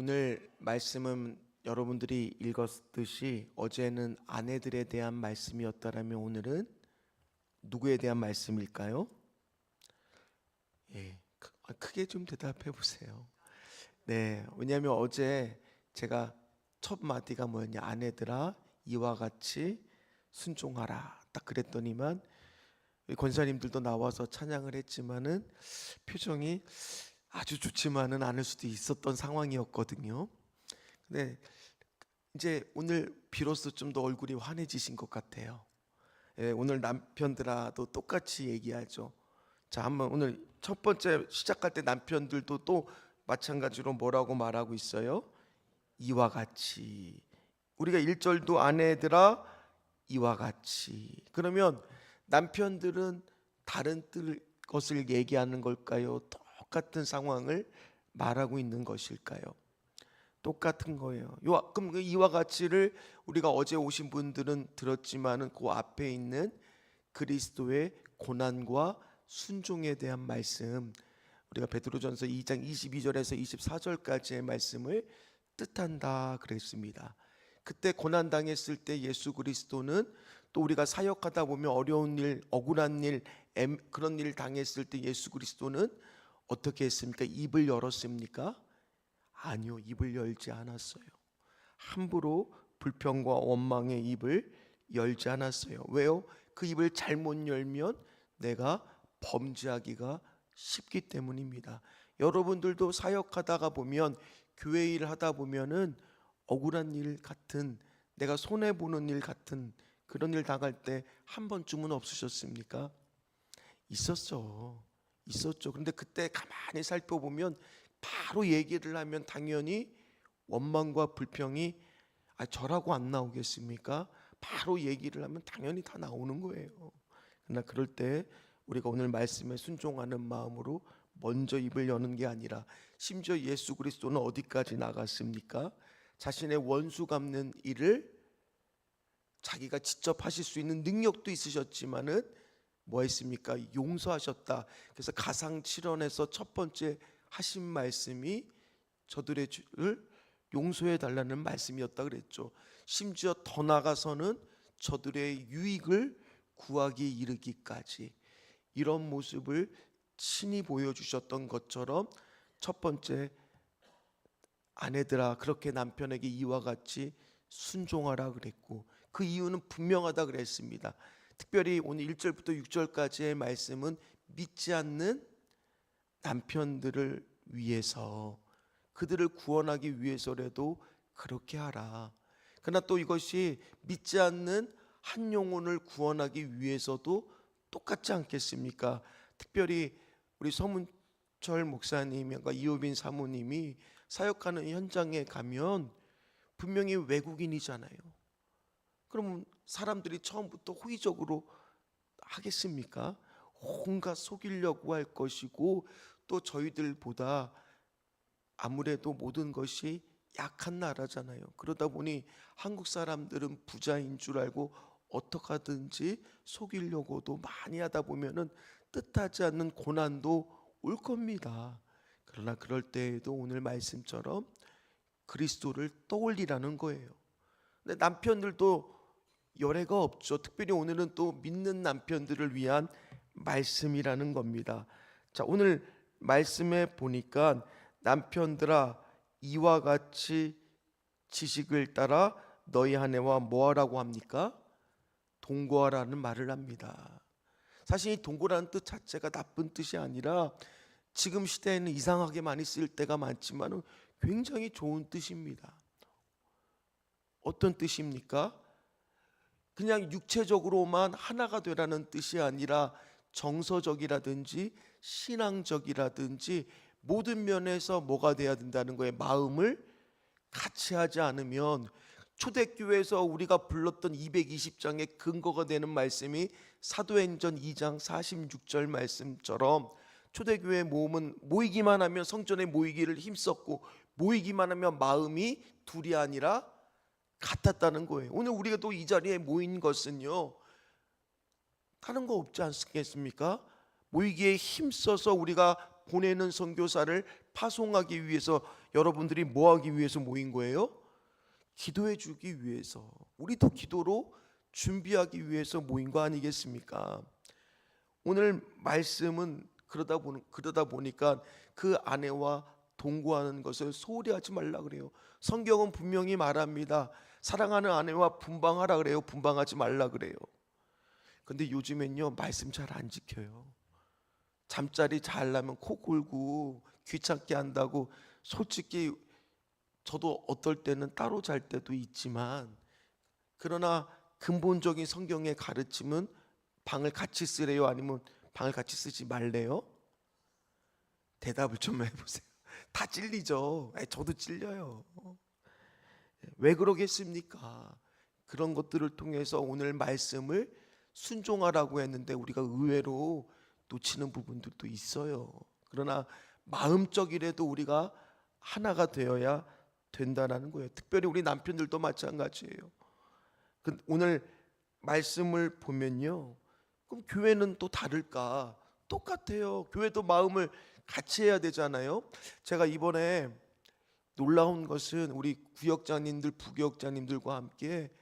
오늘 말씀은 여러분들이 읽었듯이 어제는 아내들에 대한 말씀이었다라면 오늘은 누구에 대한 말씀일까요? 크게 좀 대답해 보세요. 네, 왜냐하면 어제 제가 첫 마디가 뭐였냐, 아내들아 이와 같이 순종하라 딱 그랬더니만 권사님들도 나와서 찬양을 했지만은 표정이 아주 좋지만은 않을 수도 있었던 상황이었거든요. 근데 이제 오늘 비로소 좀 더 얼굴이 환해지신 것 같아요. 오늘 남편들아도 똑같이 얘기하죠. 자, 한번 오늘 첫 번째 시작할 때 남편들도 또 마찬가지로 뭐라고 말하고 있어요? 이와 같이. 우리가 1절도 아내들아 이와 같이. 그러면 남편들은 다른 것을 얘기하는 걸까요? 똑같은 상황을 말하고 있는 것일까요? 똑같은 거예요. 그럼 이와 같이를 우리가 어제 오신 분들은 들었지만은 그 앞에 있는 그리스도의 고난과 순종에 대한 말씀, 우리가 베드로전서 2장 22절에서 24절까지의 말씀을 뜻한다 그랬습니다. 그때 고난 당했을 때 예수 그리스도는 또 우리가 사역하다 보면 어려운 일, 억울한 일, 그런 일 당했을 때 예수 그리스도는 어떻게 했습니까? 입을 열었습니까? 아니요, 입을 열지 않았어요. 함부로 불평과 원망의 입을 열지 않았어요. 왜요? 그 입을 잘못 열면 내가 범죄하기가 쉽기 때문입니다. 여러분들도 사역하다가 보면, 교회 일 하다 보면은 억울한 일 같은, 내가 손해 보는 일 같은 그런 일 당할 때 한 번쯤은 없으셨습니까? 있었죠. 그런데 그때 가만히 살펴보면 바로 얘기를 하면 당연히 원망과 불평이 저라고 안 나오겠습니까? 바로 얘기를 하면 당연히 다 나오는 거예요. 그러나 그럴 때 우리가 오늘 말씀에 순종하는 마음으로 먼저 입을 여는 게 아니라, 심지어 예수 그리스도는 어디까지 나갔습니까? 자신의 원수 갚는 일을 자기가 직접 하실 수 있는 능력도 있으셨지만은 뭐 했습니까? 용서하셨다. 그래서 가상 7원에서 첫 번째 하신 말씀이 저들의 죄를 용서해 달라는 말씀이었다 그랬죠. 심지어 더 나가서는 저들의 유익을 구하기 이르기까지 이런 모습을 친히 보여주셨던 것처럼 첫 번째 아내들아 그렇게 남편에게 이와 같이 순종하라 그랬고, 그 이유는 분명하다 그랬습니다. 특별히 오늘 1절부터 6절까지의 말씀은 믿지 않는 남편들을 위해서, 그들을 구원하기 위해서라도 그렇게 하라. 그러나 또 이것이 믿지 않는 한 영혼을 구원하기 위해서도 똑같지 않겠습니까? 특별히 우리 서문철 목사님과 이호빈 사모님이 사역하는 현장에 가면 분명히 외국인이잖아요. 그럼 사람들이 처음부터 호의적으로 하겠습니까? 온갖 속이려고 할 것이고, 또 저희들보다 아무래도 모든 것이 약한 나라잖아요. 그러다 보니 한국 사람들은 부자인 줄 알고 어떻게 하든지 속이려고도 많이 하다 보면은 뜻하지 않는 고난도 올 겁니다. 그러나 그럴 때에도 오늘 말씀처럼 그리스도를 떠올리라는 거예요. 근데 남편들도 열애가 없죠. 특별히 오늘은 또 믿는 남편들을 위한 말씀이라는 겁니다. 자, 오늘 말씀에 보니까 남편들아 이와 같이 지식을 따라 너희 아내와 뭐하라고 합니까? 동거하라는 말을 합니다. 사실 이 동거라는 뜻 자체가 나쁜 뜻이 아니라 지금 시대에는 이상하게 많이 쓸 때가 많지만 굉장히 좋은 뜻입니다. 어떤 뜻입니까? 그냥 육체적으로만 하나가 되라는 뜻이 아니라 정서적이라든지 신앙적이라든지 모든 면에서 뭐가 돼야 된다는 거예요. 마음을 같이 하지 않으면, 초대교회에서 우리가 불렀던 220장의 근거가 되는 말씀이 사도행전 2장 46절 말씀처럼 초대교회 모임은 모이기만 하면, 성전에 모이기를 힘썼고 모이기만 하면 마음이 둘이 아니라 같았다는 거예요. 오늘 우리가 또 이 자리에 모인 것은요, 다른 거 없지 않겠습니까? 모이기에 힘써서 우리가 보내는 선교사를 파송하기 위해서 여러분들이 뭐 하기 위해서 모인 거예요? 기도해 주기 위해서, 우리도 기도로 준비하기 위해서 모인 거 아니겠습니까? 오늘 말씀은 그러다 보니까 그 아내와 동거하는 것을 소홀히 하지 말라 그래요. 성경은 분명히 말합니다. 사랑하는 아내와 분방하라 그래요. 분방하지 말라 그래요. 근데 요즘엔요, 말씀 잘 안 지켜요. 잠자리 자려면 코 골고 귀찮게 한다고. 솔직히 저도 어떨 때는 따로 잘 때도 있지만, 그러나 근본적인 성경의 가르침은 방을 같이 쓰래요? 아니면 방을 같이 쓰지 말래요? 대답을 좀 해보세요. 다 찔리죠. 저도 찔려요. 왜 그러겠습니까? 그런 것들을 통해서 오늘 말씀을 순종하라고 했는데 우리가 의외로 놓치는 부분들도 있어요. 그러나 마음적이라도 우리가 하나가 되어야 된다는 거예요. 특별히 우리 남편들도 마찬가지예요. 오늘 말씀을 보면요, 그럼 교회는 또 다를까? 똑같아요. 교회도 마음을 같이 해야 되잖아요. 제가 이번에 놀라운 것은 우리 구역장님들, 부교역장님들과 함께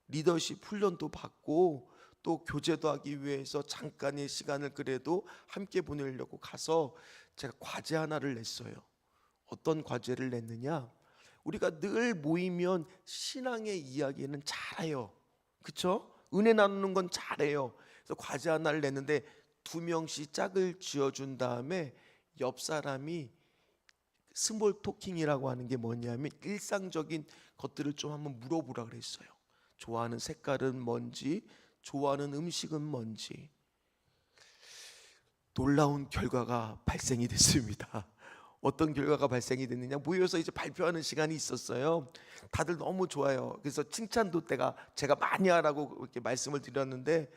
리더십 훈련도 받고 또 교제도 하기 위해서 잠깐의 시간을 그래도 함께 보내려고 가서 제가 과제 하나를 냈어요. 어떤 과제를 냈느냐? 우리가 늘 모이면 신앙의 이야기는 잘해요. 그렇죠? 은혜 나누는 건 잘해요. 그래서 과제 하나를 냈는데 2명씩 짝을 지어준 다음에 옆 사람이 스몰 토킹이라고 하는 게 뭐냐면 일상적인 것들을 좀 한번 물어보라 그랬어요. 좋아하는 색깔은 뭔지, 좋아하는 음식은 뭔지. 놀라운 결과가 발생이 됐습니다. 어떤 결과가 발생이 됐느냐? 모여서 이제 발표하는 시간이 있었어요. 다들 너무 좋아요. 그래서 칭찬도 제가 많이 하라고 이렇게 말씀을 드렸는데,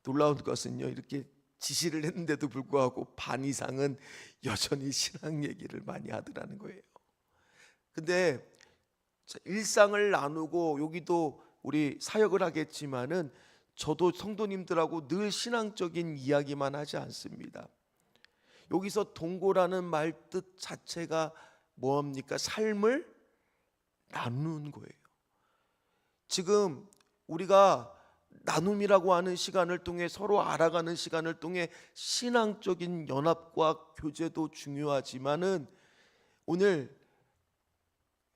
놀라운 것은요, 이렇게 지시를 했는데도 불구하고 반 이상은 여전히 신앙 얘기를 많이 하더라는 거예요. 근데 일상을 나누고 여기도 우리 사역을 하겠지만은 저도 성도님들하고 늘 신앙적인 이야기만 하지 않습니다. 여기서 동고라는 말 뜻 자체가 뭐합니까? 삶을 나누는 거예요. 지금 우리가 나눔이라고 하는 시간을 통해 서로 알아가는 시간을 통해 신앙적인 연합과 교제도 중요하지만은 오늘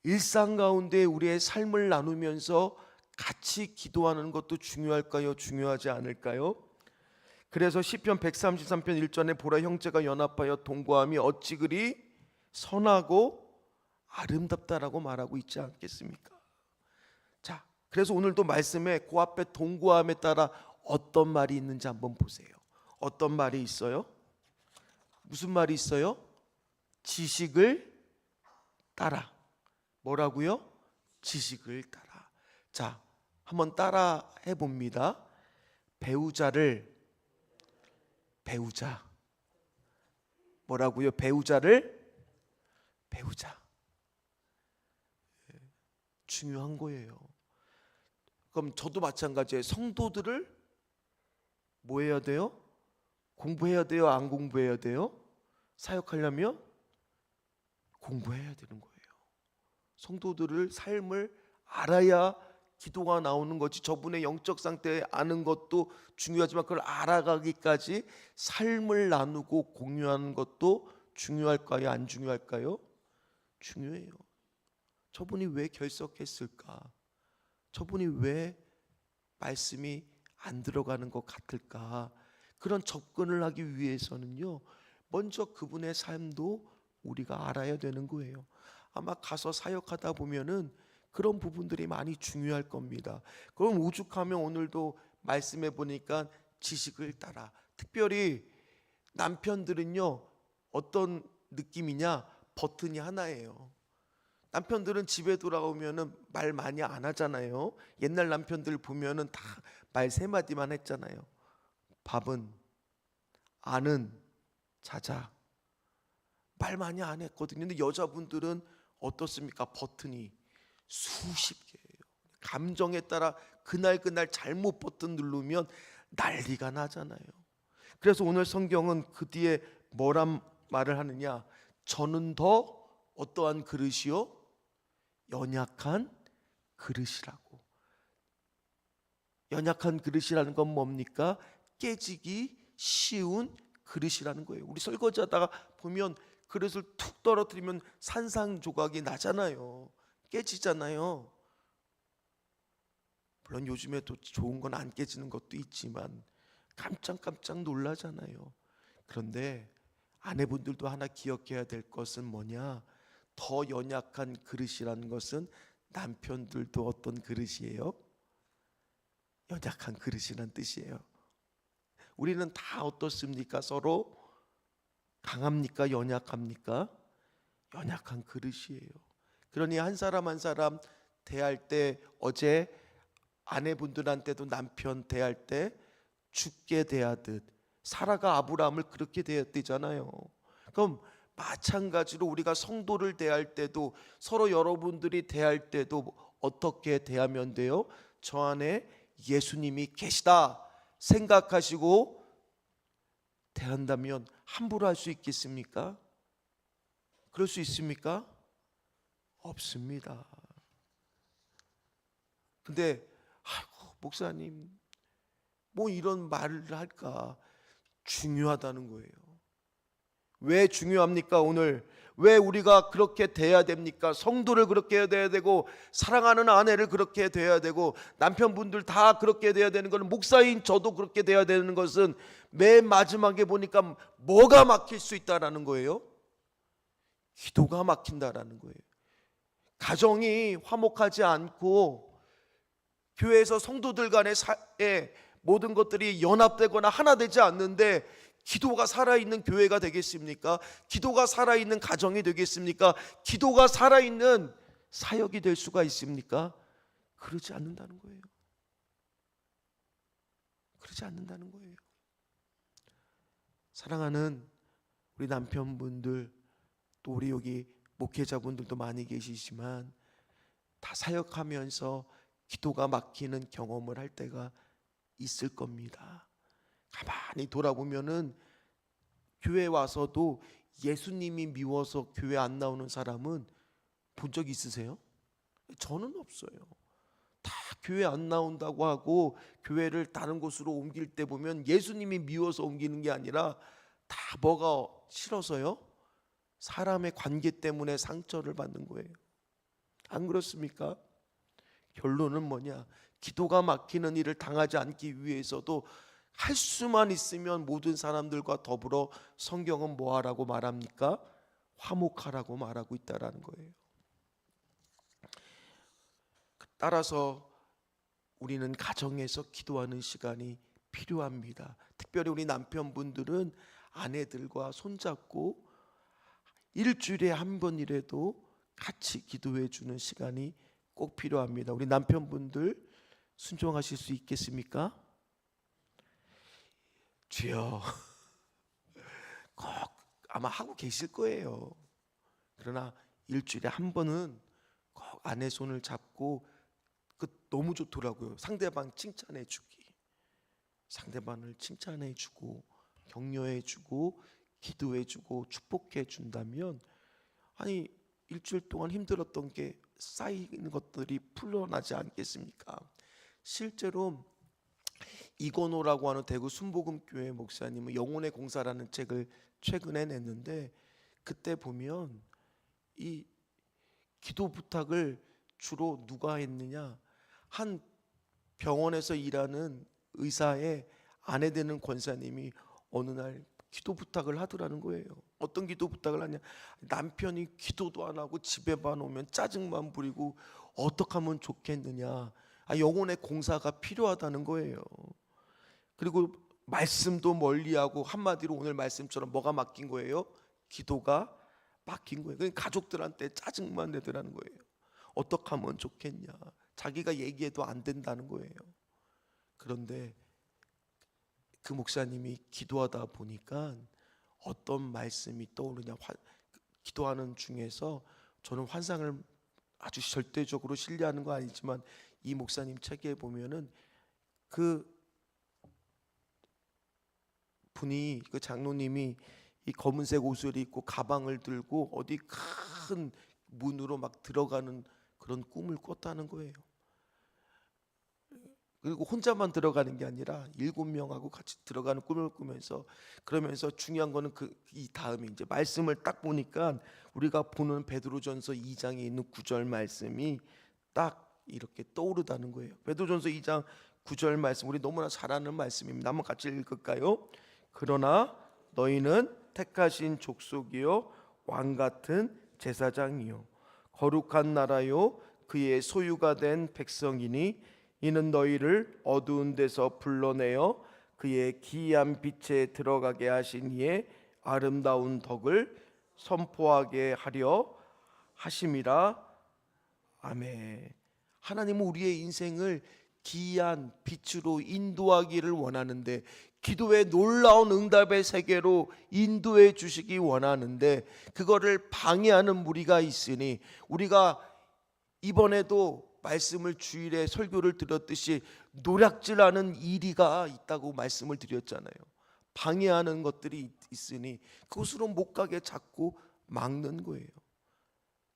일상 가운데 우리의 삶을 나누면서 같이 기도하는 것도 중요할까요? 중요하지 않을까요? 그래서 시편 133편 1절에 보라, 형제가 연합하여 동거함이 어찌 그리 선하고 아름답다라고 말하고 있지 않겠습니까? 자, 그래서 오늘도 말씀에 그 앞에 동거함에 따라 어떤 말이 있는지 한번 보세요. 어떤 말이 있어요? 무슨 말이 있어요? 지식을 따라. 뭐라고요? 지식을 따라. 자, 한번 따라 해봅니다. 배우자를 배우자. 뭐라고요? 배우자를 배우자. 중요한 거예요. 그럼 저도 마찬가지예요. 성도들을 뭐 해야 돼요? 공부해야 돼요? 안 공부해야 돼요? 사역하려면 공부해야 되는 거예요. 성도들을 삶을 알아야 기도가 나오는 거지. 저분의 영적 상태 아는 것도 중요하지만 그걸 알아가기까지 삶을 나누고 공유하는 것도 중요할까요? 안 중요할까요? 중요해요. 저분이 왜 결석했을까? 저분이 왜 말씀이 안 들어가는 것 같을까? 그런 접근을 하기 위해서는요, 먼저 그분의 삶도 우리가 알아야 되는 거예요. 아마 가서 사역하다 보면은 그런 부분들이 많이 중요할 겁니다. 그럼 오죽하면 오늘도 말씀해 보니까 지식을 따라. 특별히 남편들은요, 어떤 느낌이냐? 버튼이 하나예요. 남편들은 집에 돌아오면은 말 많이 안 하잖아요. 옛날 남편들 보면은 다 말 3마디만 했잖아요. 밥은, 아는, 자자. 말 많이 안 했거든요. 근데 여자분들은 어떻습니까? 버튼이 수십 개예요. 감정에 따라 그날 잘못 버튼 누르면 난리가 나잖아요. 그래서 오늘 성경은 그 뒤에 뭐란 말을 하느냐? 저는 더 어떠한 그릇이요? 연약한 그릇이라고. 연약한 그릇이라는 건 뭡니까? 깨지기 쉬운 그릇이라는 거예요. 우리 설거지하다가 보면 그릇을 툭 떨어뜨리면 산산조각이 나잖아요. 깨지잖아요. 물론 요즘에 또 좋은 건 안 깨지는 것도 있지만 깜짝깜짝 놀라잖아요. 그런데 아내분들도 하나 기억해야 될 것은 뭐냐? 더 연약한 그릇이라는 것은 남편들도 어떤 그릇이에요? 연약한 그릇이란 뜻이에요. 우리는 다 어떻습니까? 서로 강합니까? 연약합니까? 연약한 그릇이에요. 그러니 한 사람 한 사람 대할 때, 어제 아내분들한테도 남편 대할 때 죽게 대하듯 사라가 아브라함을 그렇게 대했대잖아요. 그럼 마찬가지로 우리가 성도를 대할 때도, 서로 여러분들이 대할 때도 어떻게 대하면 돼요? 저 안에 예수님이 계시다 생각하시고 대한다면 함부로 할 수 있겠습니까? 그럴 수 있습니까? 없습니다. 근데 아이고 목사님 뭐 이런 말을 할까? 중요하다는 거예요. 왜 중요합니까? 오늘 왜 우리가 그렇게 돼야 됩니까? 성도를 그렇게 돼야 되고, 사랑하는 아내를 그렇게 돼야 되고, 남편분들 다 그렇게 돼야 되는 것은, 목사인 저도 그렇게 돼야 되는 것은, 맨 마지막에 보니까 뭐가 막힐 수 있다라는 거예요? 기도가 막힌다라는 거예요. 가정이 화목하지 않고 교회에서 성도들 간의 모든 것들이 연합되거나 하나 되지 않는데, 기도가 살아있는 교회가 되겠습니까? 기도가 살아있는 가정이 되겠습니까? 기도가 살아있는 사역이 될 수가 있습니까? 그러지 않는다는 거예요. 그러지 않는다는 거예요. 사랑하는 우리 남편분들, 또 우리 여기 목회자분들도 많이 계시지만, 다 사역하면서 기도가 막히는 경험을 할 때가 있을 겁니다. 가만히 돌아보면은 교회 와서도 예수님이 미워서 교회 안 나오는 사람은 본 적 있으세요? 저는 없어요. 다 교회 안 나온다고 하고 교회를 다른 곳으로 옮길 때 보면 예수님이 미워서 옮기는 게 아니라 다 뭐가 싫어서요? 사람의 관계 때문에 상처를 받는 거예요. 안 그렇습니까? 결론은 뭐냐? 기도가 막히는 일을 당하지 않기 위해서도 할 수만 있으면 모든 사람들과 더불어 성경은 뭐하라고 말합니까? 화목하라고 말하고 있다라는 거예요. 따라서 우리는 가정에서 기도하는 시간이 필요합니다. 특별히 우리 남편분들은 아내들과 손잡고 일주일에 한 번이라도 같이 기도해 주는 시간이 꼭 필요합니다. 우리 남편분들 순종하실 수 있겠습니까? 주여, 꼭 아마 하고 계실 거예요. 그러나 일주일에 한 번은 꼭 아내 손을 잡고, 그 너무 좋더라고요. 상대방 칭찬해 주기, 상대방을 칭찬해 주고 격려해 주고 기도해 주고 축복해 준다면, 아니 일주일 동안 힘들었던 게 쌓이는 것들이 풀려나지 않겠습니까? 실제로 이건호라고 하는 대구 순복음교회 목사님은 영혼의 공사라는 책을 최근에 냈는데, 그때 보면 이 기도 부탁을 주로 누가 했느냐? 한 병원에서 일하는 의사의 아내 되는 권사님이 어느 날 기도 부탁을 하더라는 거예요. 어떤 기도 부탁을 하냐? 남편이 기도도 안 하고 집에만 오면 짜증만 부리고 어떻게 하면 좋겠느냐? 영혼의 공사가 필요하다는 거예요. 그리고 말씀도 멀리하고, 한마디로 오늘 말씀처럼 뭐가 막힌 거예요? 기도가 막힌 거예요. 그러니까 가족들한테 짜증만 내더라는 거예요. 어떻게 하면 좋겠냐? 자기가 얘기해도 안 된다는 거예요. 그런데 그 목사님이 기도하다 보니까 어떤 말씀이 떠오르냐? 기도하는 중에서, 저는 환상을 아주 절대적으로 신뢰하는 거 아니지만 이 목사님 책에 보면은 그 분이, 그 장로님이 이 검은색 옷을 입고 가방을 들고 어디 큰 문으로 막 들어가는 그런 꿈을 꿨다는 거예요. 그리고 혼자만 들어가는 게 아니라 7명하고 같이 들어가는 꿈을 꾸면서, 그러면서 중요한 거는 이 다음에 이제 말씀을 딱 보니까 우리가 보는 베드로전서 2장에 있는 9절 말씀이 딱 이렇게 떠오르다는 거예요. 베드로전서 2장 9절 말씀, 우리 너무나 잘 아는 말씀입니다. 한번 같이 읽을까요? 그러나 너희는 택하신 족속이요 왕 같은 제사장이요 거룩한 나라요 그의 소유가 된 백성이니 이는 너희를 어두운 데서 불러내어 그의 기이한 빛에 들어가게 하신 이의 아름다운 덕을 선포하게 하려 하심이라. 아멘. 하나님은 우리의 인생을 기이한 빛으로 인도하기를 원하는데, 기도의 놀라운 응답의 세계로 인도해 주시기 원하는데, 그거를 방해하는 무리가 있으니, 우리가 이번에도 말씀을 주일에 설교를 들었듯이 노략질하는 이리가 있다고 말씀을 드렸잖아요. 방해하는 것들이 있으니 그곳으로 못 가게 자꾸 막는 거예요.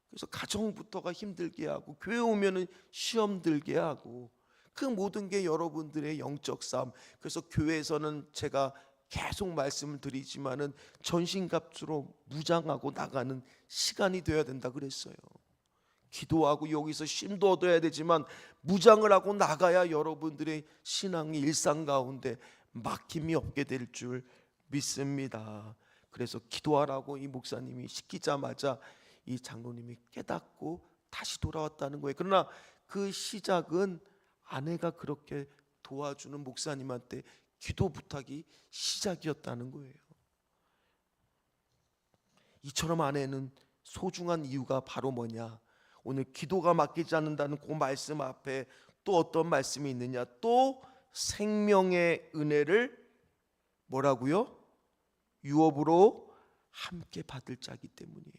그래서 가정부터가 힘들게 하고, 교회 오면은 시험 들게 하고, 그 모든 게 여러분들의 영적 싸움. 그래서 교회에서는 제가 계속 말씀을 드리지만은 전신갑주로 무장하고 나가는 시간이 되어야 된다 그랬어요. 기도하고 여기서 쉼도 얻어야 되지만 무장을 하고 나가야 여러분들의 신앙의 일상 가운데 막힘이 없게 될 줄 믿습니다. 그래서 기도하라고 이 목사님이 시키자마자 이 장로님이 깨닫고 다시 돌아왔다는 거예요. 그러나 그 시작은 아내가 그렇게 도와주는 목사님한테 기도 부탁이 시작이었다는 거예요. 이처럼 아내는 소중한 이유가 바로 뭐냐? 오늘 기도가 맡기지 않는다는 그 말씀 앞에 또 어떤 말씀이 있느냐? 또 생명의 은혜를 뭐라고요? 유업으로 함께 받을 자기 때문이에요.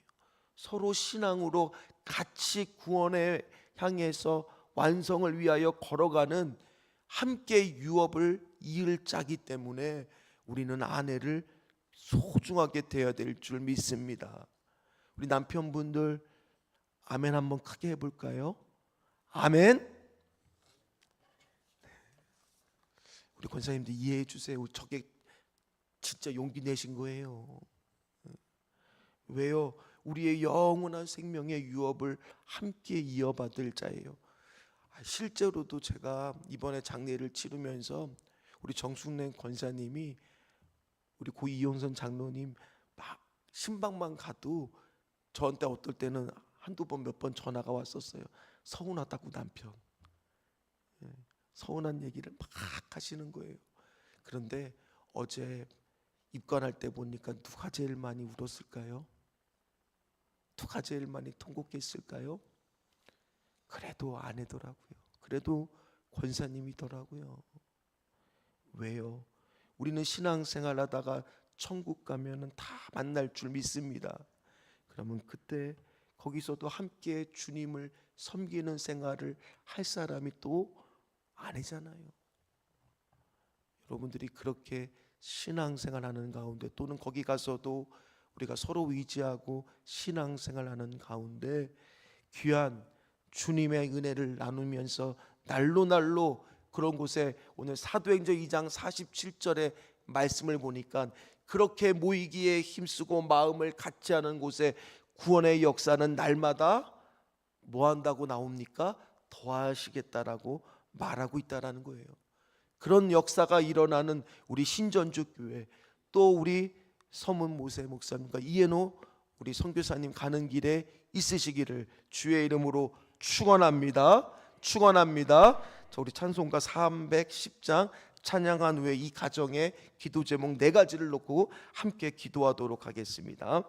서로 신앙으로 같이 구원에 향해서 완성을 위하여 걸어가는 함께 유업을 이을 자기 때문에 우리는 아내를 소중하게 대해야 될 줄 믿습니다. 우리 남편분들 아멘 한번 크게 해볼까요? 아멘. 우리 권사님들 이해해 주세요. 저게 진짜 용기 내신 거예요. 왜요? 우리의 영원한 생명의 유업을 함께 이어받을 자예요. 실제로도 제가 이번에 장례를 치르면서 우리 정숙래 권사님이 우리 고 이용선 장로님 막 신방만 가도 저한테 어떨 때는 한두 번 몇 번 전화가 왔었어요. 서운하다고 남편. 서운한 얘기를 막 하시는 거예요. 그런데 어제 입관할 때 보니까 누가 제일 많이 울었을까요? 누가 제일 많이 통곡했을까요? 그래도 아내더라고요. 그래도 권사님이더라고요. 왜요? 우리는 신앙생활 하다가 천국 가면은 다 만날 줄 믿습니다. 그러면 그때 거기서도 함께 주님을 섬기는 생활을 할 사람이 또 아니잖아요. 여러분들이 그렇게 신앙생활하는 가운데, 또는 거기 가서도 우리가 서로 의지하고 신앙생활하는 가운데 귀한 주님의 은혜를 나누면서 날로 그런 곳에, 오늘 사도행전 2장 47절의 말씀을 보니까 그렇게 모이기에 힘쓰고 마음을 같이 하는 곳에 구원의 역사는 날마다 뭐 한다고 나옵니까? 더하시겠다라고 말하고 있다라는 거예요. 그런 역사가 일어나는 우리 신전주 교회, 또 우리 서문 모세 목사님과 이해노 우리 선교사님 가는 길에 있으시기를 주의 이름으로 축원합니다. 축원합니다. 자, 우리 찬송가 310장 찬양한 후에 이 가정의 기도 제목 4가지를 놓고 함께 기도하도록 하겠습니다.